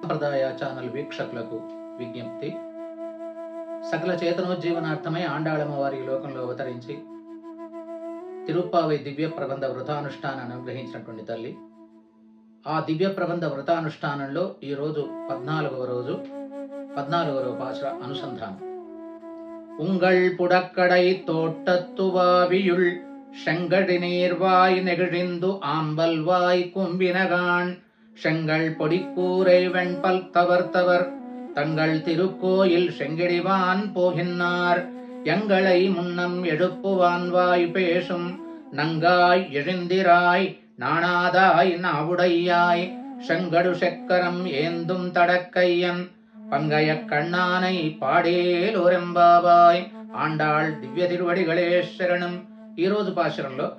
సంప్రదాయ ఛానల్ వీక్షకులకు విజ్ఞప్తి. సకల చేతనోజ్జీవనార్థమై ఆండాళమ్మవారి లోకంలో అవతరించి తిరుప్పావై దివ్య ప్రబంధ వ్రతానుష్ఠానాన్ని అనుగ్రహించినటువంటి తల్లి. ఆ దివ్య ప్రబంధ వ్రతానుష్ఠానంలో ఈరోజు 14వ రోజు 14వ పాశుర అనుసంధానం. உங்கள் புடக்கடை தோட்டத்துவாவியுள் செங்கடி நீர்வாய் நெகிழிந்து ஆம்பல்வாய் கும்பினகான் செங்கல் பொடிக்கூரை வெண்பல் தவர் தங்கள் திருக்கோயில் செங்கிடிவான் போகின்னார் எங்களை முன்னம் எழுப்புவான் வாய் பேசும் நங்காய் எழுந்திராய் நாணாதாய் நாவுடையாய் செங்கடு செக்கரம் ஏந்தும் தடக்கையன் பங்கைய கண்ணானை పాడేలోరెంబాబాయ్. ఆండాళ్ దివ్య తిరువడిగళే శరణం. ఈ రోజు పాశురంలో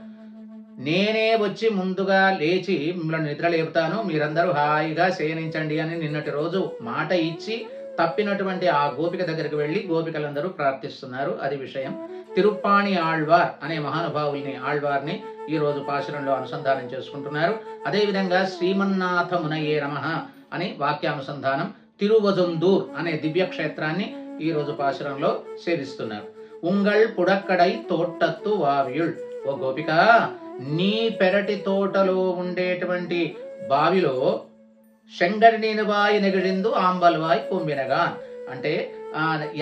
నేనే వచ్చి ముందుగా లేచి మిమ్మల్ని నిద్రలేపుతాను, మీరందరూ హాయిగా శయనించండి అని నిన్నటి రోజు మాట ఇచ్చి తప్పినటువంటి ఆ గోపిక దగ్గరికి వెళ్లి గోపికలందరూ ప్రార్థిస్తున్నారు. అది విషయం. తిరుప్పాణి ఆళ్వార్ అనే మహానుభావుల్ని ఆళ్వార్ని ఈ రోజు పాశురంలో అనుసంధానం చేసుకుంటున్నారు. అదేవిధంగా శ్రీమన్నాథమునయే నమః అని వాక్యానుసంధానం తిరువజుందూర్ అనే దివ్యక్షేత్రాన్ని ఈ రోజు పాశురంలో సేవిస్తున్నారు. ఉంగళ్ పుడక్కడై తోటత్తు వావియుల్. ఓ గోపిక, నీ పెరటి తోటలో ఉండేటువంటి బావిలో శంగడి నీనువాయి నెగిడిందు ఆంబల్వాయి కుంబినగా అంటే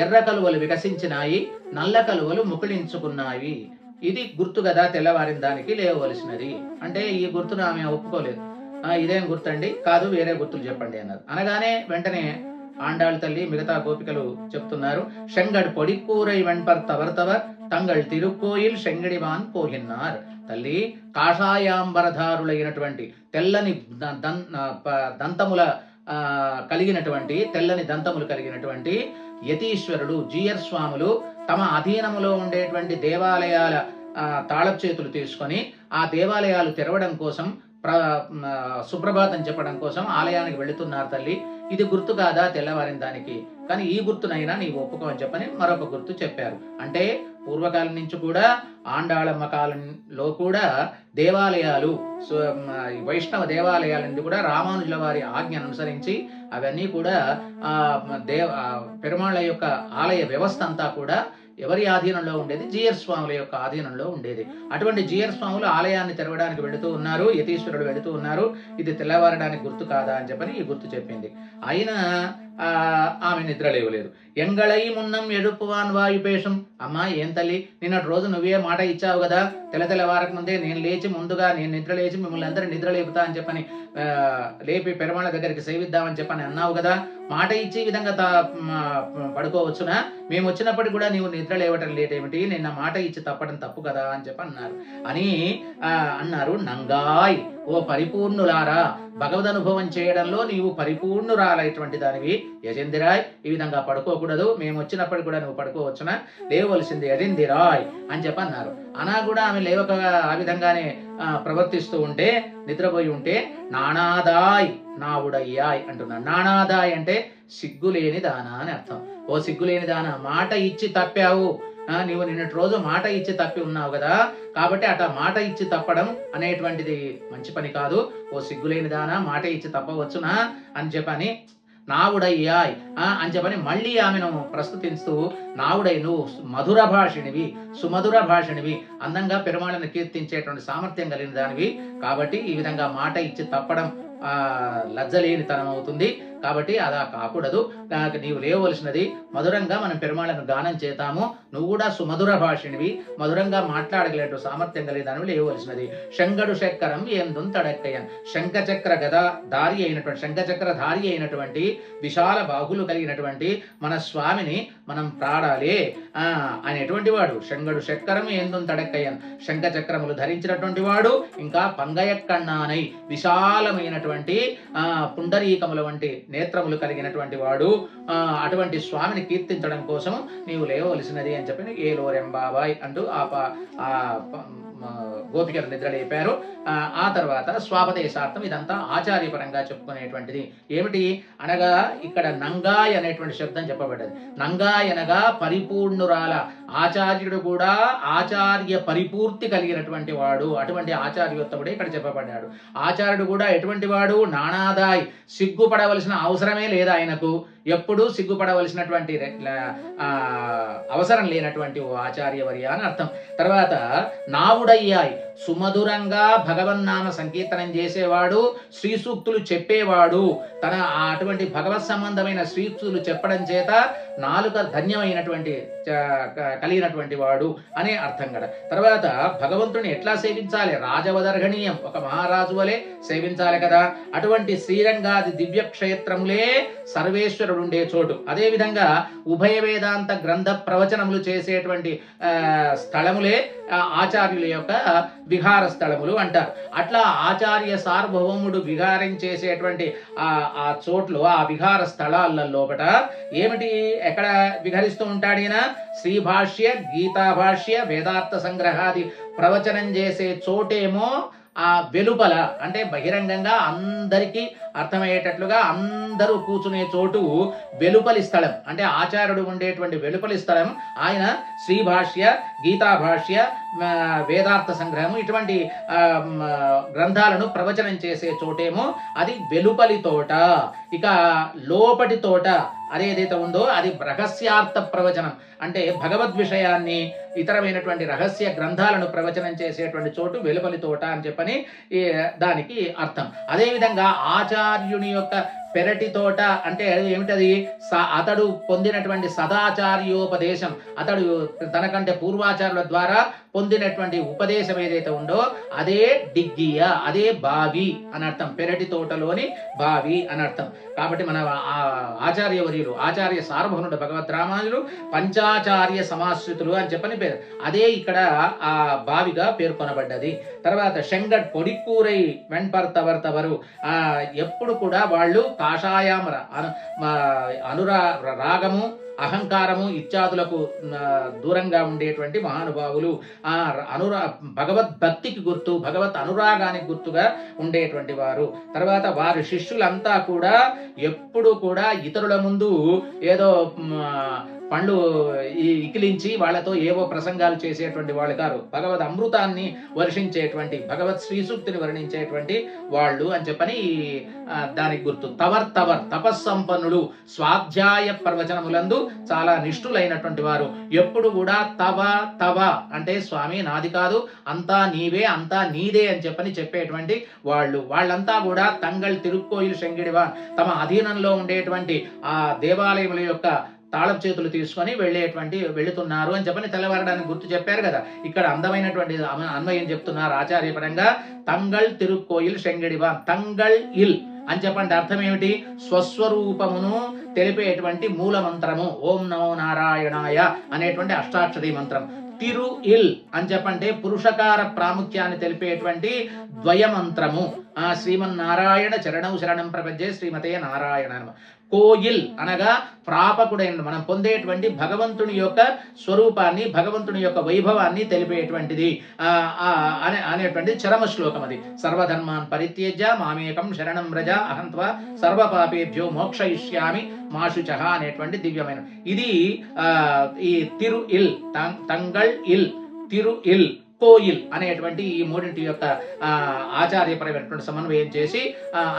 ఎర్ర కలువలు వికసించినాయి, నల్ల కలువలు ముకుళించుకున్నాయి. ఇది గుర్తు కదా తెల్లవారిన దానికి లేవవలసినది అంటే ఈ గుర్తును ఆమె ఒప్పుకోలేదు. ఇదేం గుర్తండి, కాదు వేరే గుర్తులు చెప్పండి అన్నారు. అనగానే వెంటనే ఆండాళ్ తల్లి మిగతా గోపికలు చెప్తున్నారు. శంగడ్ పొడికూరై వెంపర్ తవర్ తంగళ్ తిరుక్కోయిల్ శంగడివాన్ పోహిన్నార్. తల్లి కాషాయాంబరధారులైనటువంటి తెల్లని దంతముల కలిగినటువంటి తెల్లని దంతములు కలిగినటువంటి యతీశ్వరుడు జీయర్ స్వాములు తమ అధీనములో ఉండేటువంటి దేవాలయాల తాళపు చేతులు తీసుకొని ఆ దేవాలయాలు తెరవడం కోసం సుప్రభాతం చెప్పడం కోసం ఆలయానికి వెళుతున్నారు తల్లి. ఇది గుర్తు కాదా తెల్లవారిన దానికి? కానీ ఈ గుర్తునైనా నీవు ఒప్పుకోని చెప్పని మరొక గుర్తు చెప్పారు. అంటే పూర్వకాలం నుంచి కూడా ఆండాళమ్మ కాలంలో కూడా దేవాలయాలు వైష్ణవ దేవాలయాలన్నీ కూడా రామానుజుల వారి ఆజ్ఞ అనుసరించి అవన్నీ కూడా పెరుమాళ్ళ యొక్క ఆలయ వ్యవస్థ అంతా కూడా ఎవరి ఆధీనంలో ఉండేది? జీయర్ స్వాముల యొక్క ఆధీనంలో ఉండేది. అటువంటి జీయర్ స్వాములు ఆలయాన్ని తెరవడానికి వెళుతూ ఉన్నారు, యతీశ్వరుడు వెళుతూ ఉన్నారు. ఇది తెల్లవారడానికి గుర్తు కాదా అని చెప్పని ఈ గుర్తు చెప్పింది. అయినా ఆమె నిద్ర లేవలేదు. ఎంగళై మున్నం ఎడుపువాన్ వాయుపేషం. అమ్మా ఏం తల్లి, నిన్నటి రోజు నువ్వే మాట ఇచ్చావు కదా, తెల్లవారకు ముందే నేను లేచి ముందుగా నేను నిద్ర లేచి మిమ్మల్ని అందరూ నిద్ర లేపుతా అని చెప్పని లేపి పెరుమాళ్ళ దగ్గరికి సేవిద్దామని చెప్పని అన్నావు కదా, మాట ఇచ్చి ఈ విధంగా పడుకోవచ్చునా? మేము వచ్చినప్పటికి కూడా నీవు నిద్ర లేవటం లేటేమిటి? నిన్న మాట ఇచ్చి తప్పడం తప్పు కదా అని చెప్పి అన్నారు. నంగాయ్, ఓ పరిపూర్ణులారా, భగవద్ అనుభవం చేయడంలో నీవు పరిపూర్ణురాలైనటువంటి దానివి. యజందిరాయ్, ఈ విధంగా పడుకోకూడదు, మేము వచ్చినప్పటికి కూడా నువ్వు పడుకోవచ్చునా? లేవవలసింది యజందిరాయ్ అని చెప్పి అన్నారు. అనా కూడా ఆమె లేవక ఆ విధంగానే ప్రవర్తిస్తూ ఉంటే, నిద్రపోయి ఉంటే నానాదాయ్ నావుడయ్యాయ్ అంటున్నాడు. నానాదాయ్ అంటే సిగ్గులేని దానా అని అర్థం. ఓ సిగ్గులేని దానా, మాట ఇచ్చి తప్పావు, నీవు నిన్నటి రోజు మాట ఇచ్చి తప్పి ఉన్నావు కదా, కాబట్టి అట్లా మాట ఇచ్చి తప్పడం అనేటువంటిది మంచి పని కాదు. ఓ సిగ్గులేని దానా, మాట ఇచ్చి తప్పవచ్చునా అని చెప్పని నావుడయ్యాయ్ అని చెప్పని మళ్ళీ ఆమెను ప్రస్తుతిస్తూ, నావుడై నువ్వు మధుర భాషిణివి, సుమధుర భాషిణివి, అందంగా పెరుమాళను కీర్తించేటువంటి సామర్థ్యం కలిగిన దానివి. కాబట్టి ఈ విధంగా మాట ఇచ్చి తప్పడం లజ్జలేనితనం అవుతుంది. కాబట్టి అలా కాకూడదు. నీవు లేవలసినది మధురంగా మనం పెరుమాళను గానం చేతాము. నువ్వు కూడా సుమధుర భాషిణివి, మధురంగా మాట్లాడగలేటు సామర్థ్యం కలిగిన లేవలసినది. శంగడు శక్కరం ఏందు తడక్కయ్యన్. శంఖచక్ర ధారి అయినటువంటి విశాల బాహులు కలిగినటువంటి మన స్వామిని మనం ప్రాడాలి అనేటువంటి వాడు. శంగడు శక్కరం ఏందు తడక్కయ్యన్, శంఖచక్రములు ధరించినటువంటి వాడు. ఇంకా పంగయక్కన్నానై, విశాలమైనటువంటి పుండరీకముల వంటి నేత్రములు కలిగినటువంటి వాడు. అటువంటి స్వామిని కీర్తించడం కోసం నీవు లేవవలసినది అని చెప్పి ఏలోరెంబాబాయ్ అంటూ గోపికలు నిద్రలేపారు. ఆ తర్వాత స్వాపదేశార్థం ఇదంతా ఆచార్యపరంగా చెప్పుకునేటువంటిది. ఏమిటి అనగా ఇక్కడ నంగాయ్ అనేటువంటి శబ్దం చెప్పబడ్డది. నంగాయ్ అనగా పరిపూర్ణురాల. ఆచార్యుడు కూడా ఆచార్య పరిపూర్తి కలిగినటువంటి వాడు. అటువంటి ఆచార్యోత్తముడే ఇక్కడ చెప్పబడ్డాడు. ఆచార్యుడు కూడా ఎటువంటి వాడు? నానాదాయ్, సిగ్గుపడవలసిన అవసరమే లేదు ఆయనకు, ఎప్పుడూ సిగ్గుపడవలసినటువంటి అవసరం లేనటువంటి ఓ ఆచార్యవర్య అని అర్థం. తర్వాత నావుడయ్యాయి, సుమధురంగా భగవన్నామ సంకీర్తనం చేసేవాడు, శ్రీ సూక్తులు చెప్పేవాడు, తన అటువంటి భగవత్ సంబంధమైన శ్రీ సూక్తులు చెప్పడం చేత నాలుక ధన్యమైనటువంటి కలిగినటువంటి వాడు అనే అర్థం కదా. తర్వాత భగవంతుని ఎట్లా సేవించాలి? రాజవదర్హణీయం, ఒక మహారాజు వలె సేవించాలి కదా. అటువంటి శ్రీరంగాది దివ్య క్షేత్రములే సర్వేశ్వరుడు ఉండే చోటు. అదేవిధంగా ఉభయ వేదాంత గ్రంథ ప్రవచనములు చేసేటువంటి స్థలములే ఆచార్యుల యొక్క విహార స్థలములు అంటారు. అట్లా ఆచార్య సార్వభౌముడు విహారం చేసేటువంటి ఆ చోట్లు, ఆ విహార స్థలాల లోపట ఏమిటి, ఎక్కడ విహరిస్తూ ఉంటాడు ఈయన? శ్రీ భాష్య, గీతా భాష్య, వేదార్థ సంగ్రహాది ప్రవచనం చేసే చోటేమో ఆ వెలుపల, అంటే బహిరంగంగా అందరికీ అర్థమయ్యేటట్లుగా అందరూ కూర్చునే చోటు వెలుపలి స్థలం, అంటే ఆచార్యుడు ఉండేటువంటి వెలుపలి స్థలం ఆయన శ్రీ భాష్య, గీతా భాష్య, వేదార్థ సంగ్రహము ఇటువంటి గ్రంథాలను ప్రవచనం చేసే చోటేమో అది వెలుపలి తోట. ఇక లోపటి తోట అదేదైతే ఉందో అది రహస్యార్థ ప్రవచనం, అంటే భగవద్ విషయాన్ని ఇతరమైనటువంటి రహస్య గ్రంథాలను ప్రవచనం చేసేటువంటి చోటు వెలుపలి తోట అని చెప్పని దానికి అర్థం. అదేవిధంగా ఆచార్యుని యొక్క పెరటి తోట అంటే ఏమిటది? అతడు పొందినటువంటి సదాచార్యోపదేశం, అతడు తనకంటే పూర్వాచారుల ద్వారా పొందినటువంటి ఉపదేశం ఏదైతే ఉందో అదే డిగ్గియ, అదే బావి అని అర్థం. పెరటి తోటలోని బావి అని అర్థం. కాబట్టి మన ఆచార్యవర్యులు, ఆచార్య సార్వభౌముడు భగవద్ రామానుజులు పంచాచార్య సమాశ్రితులు అని చెప్పని పేరు. అదే ఇక్కడ ఆ బావిగా పేర్కొనబడ్డది. తర్వాత శంగడ్ పొడికూరై వెంపర్తవర్తవరు, ఎప్పుడు కూడా వాళ్ళు కాషాయామర రాగము, అహంకారము ఇత్యాదులకు దూరంగా ఉండేటువంటి మహానుభావులు, భగవద్భక్తికి గుర్తు, భగవత్ అనురాగానికి గుర్తుగా ఉండేటువంటి వారు. తర్వాత వారి శిష్యులంతా కూడా ఎప్పుడు కూడా ఇతరుల ముందు ఏదో పండ్లు ఇకిలించి వాళ్ళతో ఏవో ప్రసంగాలు చేసేటువంటి వాళ్ళు కాదు. భగవద్ అమృతాన్ని వర్షించేటువంటి, భగవత్ శ్రీసూక్తిని వర్ణించేటువంటి వాళ్ళు అని చెప్పని దానికి గుర్తు. తవర్ తపస్సంపన్నులు, స్వాధ్యాయ ప్రవచనములందు చాలా నిష్ఠులైనటువంటి వారు. ఎప్పుడు కూడా తవ అంటే స్వామి నాది కాదు, అంతా నీవే, అంతా నీదే అని చెప్పని చెప్పేటువంటి వాళ్ళు. వాళ్ళంతా కూడా తంగళ్ తిరుక్కోయిల్ శంగిడివాన్, తమ అధీనంలో ఉండేటువంటి ఆ దేవాలయముల యొక్క తాళపు చేతులు తీసుకొని వెళుతున్నారు అని చెప్పని తెల్లవారడానికి గుర్తు చెప్పారు కదా. ఇక్కడ అందమైనటువంటి అన్వయం చెప్తున్నారు ఆచార్యపరంగా. తంగళ్ తిరుక్కోయిల్ శంగిడివాన్, తంగళ్ ఇల్ అని చెప్పండి అర్థం ఏమిటి? స్వస్వరూపమును తెలిపేటువంటి మూల మంత్రము ఓం నమో నారాయణాయ అనేటువంటి అష్టాక్షరీ మంత్రం. తిరు ఇల్ అని చెప్పంటే పురుషకార ప్రాముఖ్యాన్ని తెలిపేటువంటి ద్వయమంత్రము. శ్రీమన్నారాయణ చరణం శరణం ప్రపంచే శ్రీమతే నారాయణ. కోయిల్ అనగా ప్రాపకుడైన, మనం పొందేటువంటి భగవంతుని యొక్క స్వరూపాన్ని, భగవంతుని యొక్క వైభవాన్ని తెలిపేటువంటిది అనేటువంటి చరమ శ్లోకం అది. సర్వధర్మాన్ పరిత్యజ్య మామేకం శరణం వ్రజ అహంత్వా సర్వపాపేభ్యో మోక్షయిష్యామి మాశుచః అనేటువంటి దివ్యమైన ఇది. ఈ తిరు ఇల్, తంగళ్ ఇల్, తిరు ఇల్, కోయిల్ అనేటువంటి ఈ మూడింటి యొక్క ఆచార్యపరమైనటువంటి సమన్వయం చేసి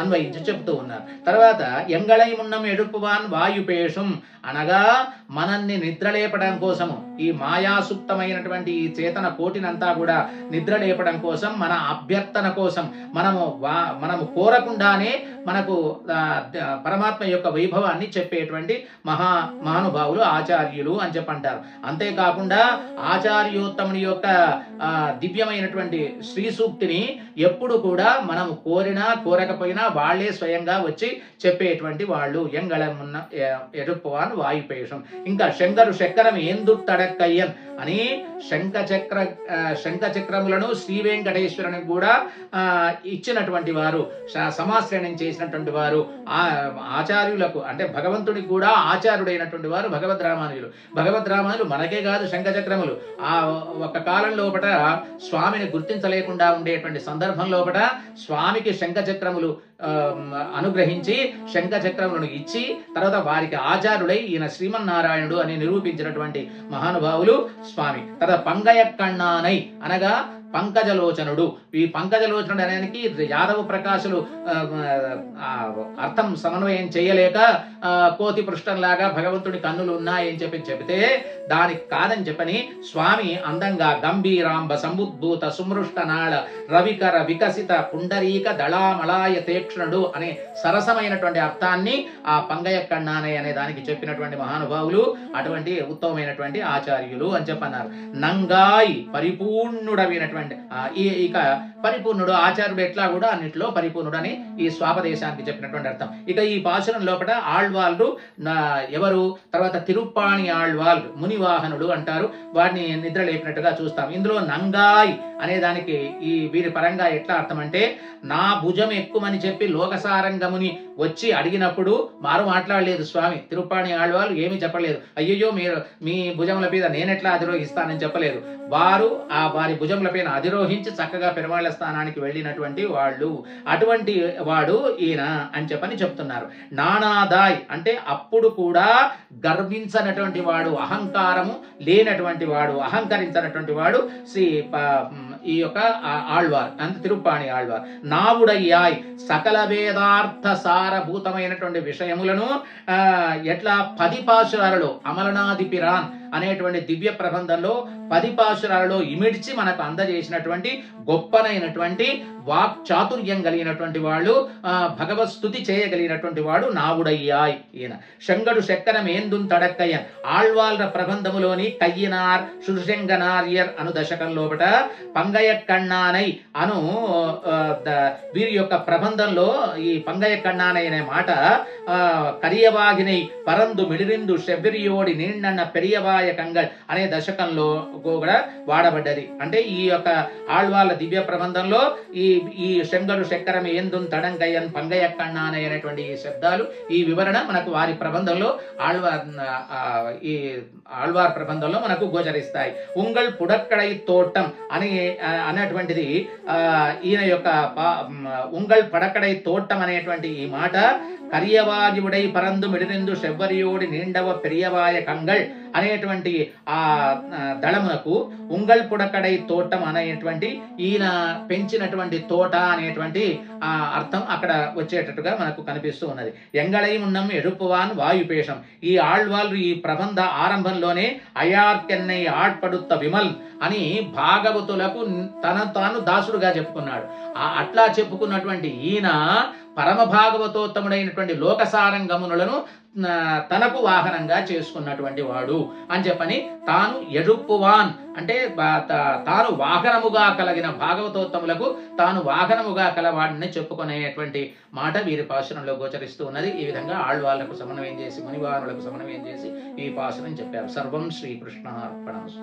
అన్వయించి చెబుతూ ఉన్నారు. తర్వాత ఎంగళై మున్నం ఎడుపువాన్ వాయుపేషం అనగా మనల్ని నిద్రలేపడం కోసము, ఈ మాయాసుప్తమైనటువంటి ఈ చేతన కోటినంతా కూడా నిద్రలేపడం కోసం, మన అభ్యర్థన కోసం, మనము కోరకుండానే మనకు పరమాత్మ యొక్క వైభవాన్ని చెప్పేటువంటి మహానుభావులు ఆచార్యులు అని చెప్పంటారు. అంతేకాకుండా ఆచార్యోత్తముని యొక్క దివ్యమైనటువంటి శ్రీ సూక్తిని ఎప్పుడు కూడా మనం కోరినా కోరకపోయినా వాళ్ళే స్వయంగా వచ్చి చెప్పేటువంటి వాళ్ళు. ఎంగళమున్న ఎరుపువాన్ వాయుపేషం. ఇంకా శంకరు చక్రం ఏందుట్టడక్కయ్యన్ అని శంఖ చక్రములను శ్రీ వెంకటేశ్వరునికి కూడా ఇచ్చినటువంటి వారు, సమాశ్రయణం చేసినటువంటి వారు. ఆచార్యులకు అంటే భగవంతుడికి కూడా ఆచార్యుడైనటువంటి వారు భగవద్ రామానుజులు. భగవద్ రామానుజులు మనకే కాదు శంఖ చక్రములు. ఆ ఒక కాలం లోపల స్వామిని గుర్తించలేకుండా ఉండేటువంటి సందర్భం లోపల స్వామికి శంఖ చక్రములు అనుగ్రహించి శంఖ చక్రములను ఇచ్చి తర్వాత వారికి ఆచార్యుడై ఈయన శ్రీమన్నారాయణుడు అని నిరూపించినటువంటి మహానుభావులు స్వామి. తర్వాత పంగయ కన్నానై అనగా పంకజలోచనుడు. ఈ పంకజలోచనుడు అనేదానికి యాదవ ప్రకాశులు అర్థం సమన్వయం చేయలేక కోతి పృష్ఠంలాగా భగవంతుడి కన్నులు ఉన్నాయని చెబితే దానికి కాదని చెప్పని స్వామి అందంగా గంభీరాంబ సముద్భూత సుమృష్టనాళ రవికర వికసిత పుండరీక దళామలాయ తీక్ష్ణుడు అనే సరసమైనటువంటి అర్థాన్ని ఆ పంగయ కన్నానయ్య అనే దానికి చెప్పినటువంటి మహానుభావులు అటువంటి ఉత్తమమైనటువంటి ఆచార్యులు అని చెప్పన్నారు. నంగాయ్ పరిపూర్ణుడమైనటువంటి ఇక పరిపూర్ణుడు ఆచార్యుడు ఎట్లా కూడా అన్నింటిలో పరిపూర్ణుడు అని ఈ స్వాపదేశానికి చెప్పినటువంటి అర్థం. ఇక ఈ పాశురం లోపల ఆళ్వాళ్ళు ఎవరు, తర్వాత తిరుప్పాణి ఆళ్వాళ్ళు మునివాహనుడు అంటారు, వాడిని నిద్ర లేపినట్టుగా చూస్తాం. ఇందులో నంగాయ్ అనే దానికి ఈ వీరి పరంగా ఎట్లా అర్థం అంటే, నా భుజం ఎక్కువని చెప్పి లోకసారంగముని వచ్చి అడిగినప్పుడు మారు మాట్లాడలేదు స్వామి. తిరుప్పాణి ఆళ్వాళ్ళు ఏమీ చెప్పలేదు, అయ్యయ్యో మీరు మీ భుజముల మీద నేనెట్లా అధిరోహిస్తానని చెప్పలేదు. వారు వారి భుజముల పైన అధిరోహించి చక్కగా పెరుమాళ్ల స్థానానికి వెళ్ళినటువంటి వాళ్ళు, అటువంటి వాడు ఈయన అని చెప్పని చెప్తున్నారు. నానాదాయ్ అంటే అప్పుడు కూడా గర్వించనటువంటి వాడు, అహంకారము లేనటువంటి వాడు, అహంకరించినటువంటి వాడు ఈ యొక్క ఆళ్వార్ అంత తిరుప్పాణి ఆళ్వార్. నావుడయ్యాయ్ సకల వేదార్థ సారభూతమైనటువంటి విషయములను ఎట్లా 10 పాశురాలలో అమలనాది పిరాన్ అనేటువంటి దివ్య ప్రబంధంలో 10 పాశురాలలో ఇమిడ్చి మనకు అందజేసినటువంటి గొప్పనైనటువంటి వాక్ చాతుర్యం కలిగినటువంటి వాళ్ళు, భగవత్ స్తుతి చేయగలిగినటువంటి వాడు నావుడయ్యాయ్ ఈయన. శంగడు శక్కరం ఏందుం తడక్కయ్యన్ ఆళ్వాళ్ల ప్రబంధములోని కయ్యనార్ శుశంగనార్యర్ అను దశకం లోపట పంగయ కన్నానై అను వీరి యొక్క ప్రబంధంలో ఈ పంగయ కన్నానై అనే మాట కరియవాగినై పరందు మిడిరిందు శెవ్విరియోడి నీండన్న పెరియవాయ కంగళ్ అనే దశకంలో కూడా వాడబడ్డది. అంటే ఈ యొక్క ఆళ్వాళ్ళ దివ్య ప్రబంధంలో ఈ శంగడు శక్కరం ఏందుం తడంకయ్యన్ పంగయ కన్నానై అనేటువంటి ఈ శబ్దాలు, ఈ వివరణ మనకు వారి ప్రబంధంలో ఈ ఆళ్వార్ ప్రబంధంలో మనకు గోచరిస్తాయి. ఉంగళ్ పుడక్కడై తోటం అని అనేటువంటిది ఈయన యొక్క ఉంగళ్ పడక్కడై తోటం అనేటువంటి ఈ మాట కరియవాయుడై పరందు మిడిరిందు శెవ్వరియోడి నీండవ పెరియవాయ కంగళ్ అనేటువంటి ఆ దళమునకు ఉంగళ్ పుడకడై తోటం అనేటువంటి ఈయన పెంచినటువంటి తోట అనేటువంటి ఆ అర్థం అక్కడ వచ్చేటట్టుగా మనకు కనిపిస్తూ ఉన్నది. ఎంగళై ఉన్నం ఎడుపువాన్ వాయుపేషం. ఈ ఆళ్వాళ్ళు ఈ ప్రబంధ ఆరంభంలోనే అయార్కెన్నై ఆడ్పడుత్త విమల్ అని భాగవతులకు తాను దాసుడుగా చెప్పుకున్నాడు. అట్లా చెప్పుకున్నటువంటి ఈయన పరమ భాగవతోత్తముడైనటువంటి లోకసారంగమునులను తనకు వాహనంగా చేసుకున్నటువంటి వాడు అని చెప్పని తాను ఎడుప్పువాన్ అంటే తాను వాహనముగా కలిగిన భాగవతోత్తములకు తాను వాహనముగా కలవాడిని చెప్పుకునేటువంటి మాట వీరి పాశురంలో గోచరిస్తూ ఉన్నది. ఈ విధంగా ఆళ్వాళ్లకు సమన్వయం చేసి మునివారులకు సమన్వయం చేసి ఈ పాశురం చెప్పారు. సర్వం శ్రీకృష్ణార్పణమస్తు.